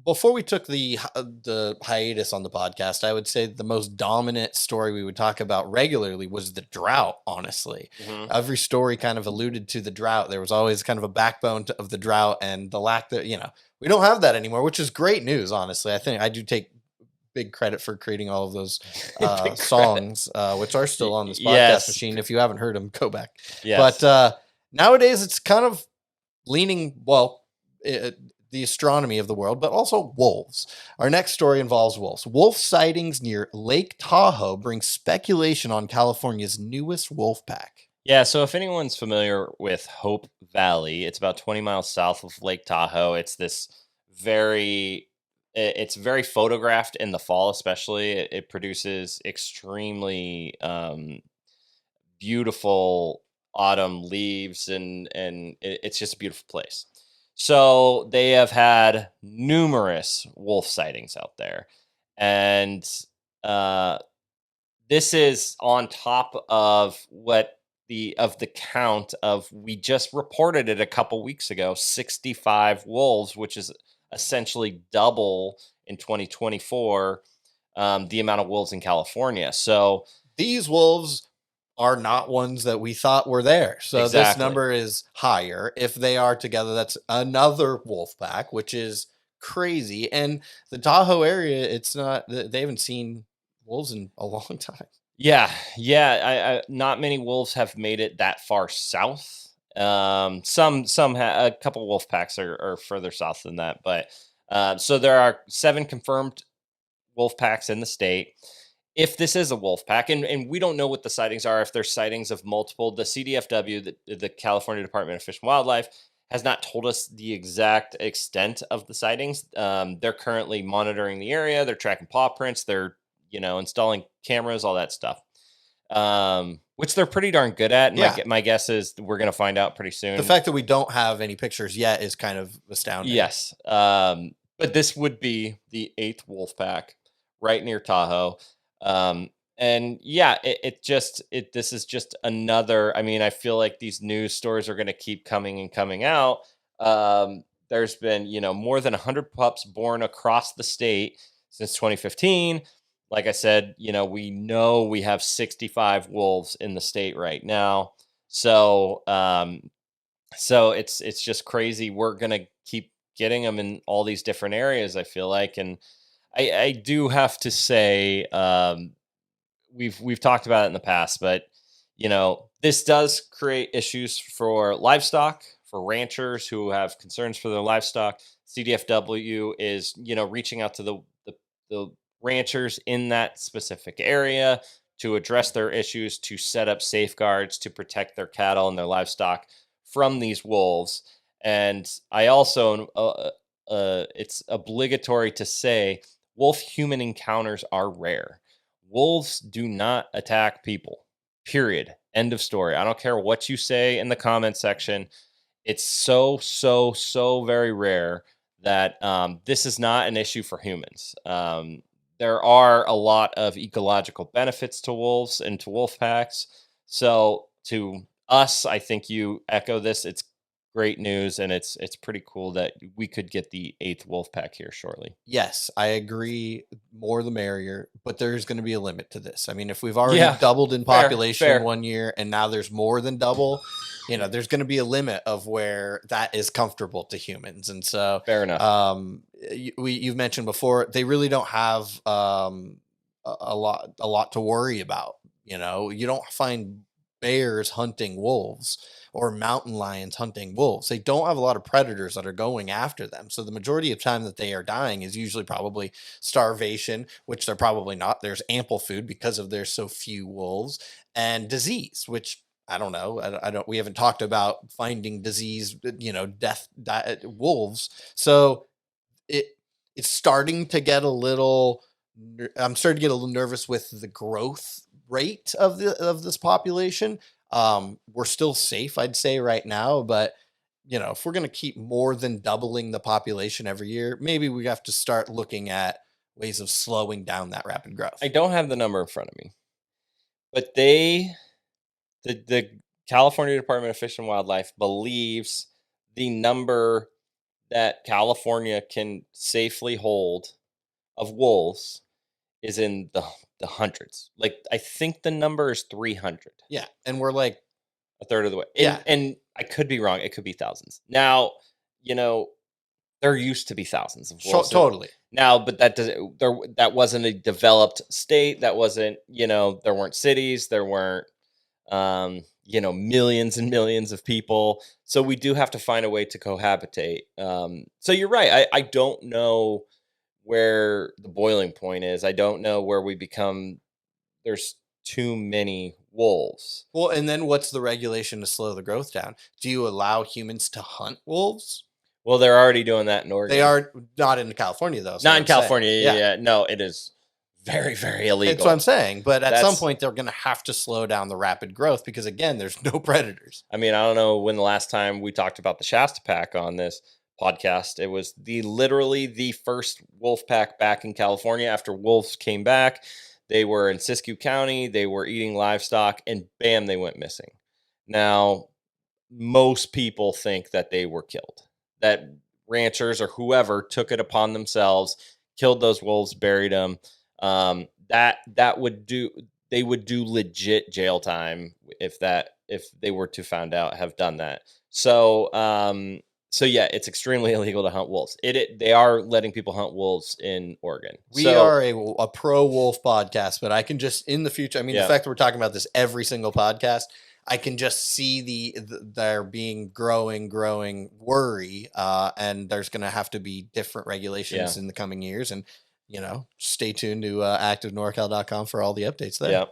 Before we took the hiatus on the podcast, I would say the most dominant story we would talk about regularly was the drought. Honestly, Hmm. every story kind of alluded to the drought. There was always kind of a backbone of the drought and the lack that we don't have that anymore, which is great news. Honestly, I think I do take big credit for creating all of those Big credit. songs, which are still on this podcast Yes. machine. If you haven't heard them, go back. But Yes. nowadays, it's kind of leaning the astronomy of the world, but also wolves. Our next story involves wolves. Wolf sightings near Lake Tahoe bring speculation on California's newest wolf pack. Yeah. So if anyone's familiar with Hope Valley, it's about 20 miles south of Lake Tahoe. It's this it's very photographed in the fall, especially. It produces extremely beautiful autumn leaves, and it's just a beautiful place. So they have had numerous wolf sightings out there, and uh, this is on top of the count of, we just reported it a couple weeks ago, 65 wolves, which is essentially double in 2024, the amount of wolves in California. So These wolves are not ones that we thought were there. So this exactly. number is higher. If they are together, that's another wolf pack, which is crazy. And the Tahoe area, it's not, they haven't seen wolves in a long time. Yeah, yeah. I not many wolves have made it that far south. A couple wolf packs are further south than that, but so there are 7 confirmed wolf packs in the state. If this is a wolf pack, and we don't know what the sightings are, if there's sightings of multiple, the CDFW, the California Department of Fish and Wildlife, has not told us the exact extent of the sightings. They're currently monitoring the area. They're tracking paw prints. They're installing cameras, all that stuff, which they're pretty darn good at. And Yeah. my guess is we're going to find out pretty The soon. fact that we don't have any pictures yet is kind of astounding. Yes. But this would be the 8th wolf pack right near Tahoe. And yeah, this is just another. I mean, I feel like these news stories are going to keep coming and coming out. There's been, more than 100 pups born across the state since 2015. Like I said, we know we have 65 wolves in the state right now. So it's just crazy. We're gonna keep getting them in all these different areas, I feel like. And I do have to say, we've talked about it in the past, but this does create issues for livestock, for ranchers who have concerns for their livestock. CDFW is reaching out to the ranchers in that specific area to address their issues, to set up safeguards to protect their cattle and their livestock from these wolves. And I also, it's obligatory to say, wolf human encounters are rare. Wolves do not attack people, period. End of story. I don't care what you say in the comment section. It's so, so, so very rare that this is not an issue for humans. There are a lot of ecological benefits to wolves and to wolf packs. So to us, I think you echo this. It's great news, and it's pretty cool that we could get the 8th wolf pack here shortly. Yes, I agree. More the merrier, but there's going to be a limit to this. I mean, if we've already Yeah, doubled in fair, population in fair. one year and now there's more than double, there's going to be a limit of where that is comfortable to humans. And so, Fair enough. you've mentioned before, they really don't have a lot to worry about. You don't find bears hunting wolves or mountain lions hunting wolves. They don't have a lot of predators that are going after them. So the majority of time that they are dying is usually probably starvation, which they're probably not. There's ample food because of there's so few wolves, and disease, which I don't know. I don't. We haven't talked about finding disease. Death, wolves. So it it's starting to get a little. I'm starting to get a little nervous with the growth rate of this population. We're still safe, I'd say, right now, but if we're going to keep more than doubling the population every year, maybe we have to start looking at ways of slowing down that rapid growth. I don't have the number in front of me, but the California Department of Fish and Wildlife believes the number that California can safely hold of wolves is in the hundreds. Like I think the number is 300, Yeah, and we're like, a third of the way. yeah, And I could be wrong. It could be thousands. Now, you know, there used to be thousands of wolves. totally. Now, but that doesn't there that wasn't a developed state. That wasn't, there weren't cities, there weren't millions and millions of people. So we do have to find a way to cohabitate. So you're right. I don't know where the boiling point is. I don't know where we become there's too many wolves. Well, and then what's the regulation to slow the growth down? Do you allow humans to hunt wolves? Well, they're already doing that in They Oregon. are not in California though. Not in California. Yeah. No, it is very, very illegal. That's what I'm saying. But at some That's- point, they're going to have to slow down the rapid growth because, again, there's no predators. I mean, I don't know when the last time we talked about the Shasta Pack on this podcast. It was literally the first wolf pack back in California after wolves came back. They were in Siskiyou County. They were eating livestock, and bam, they went missing. Now, most people think that they were killed. That ranchers or whoever took it upon themselves, killed those wolves, buried them. That would do. They would do legit jail time if they were to find out have done that. So yeah, it's extremely illegal to hunt wolves. They are letting people hunt wolves in Oregon. We are a pro wolf podcast, but I can just in the future. I mean, the fact that we're talking about this every single podcast, I can just see there being growing worry, and there's going to have to be different regulations in the coming years. And stay tuned to activenorcal.com for all the updates there. Yeah.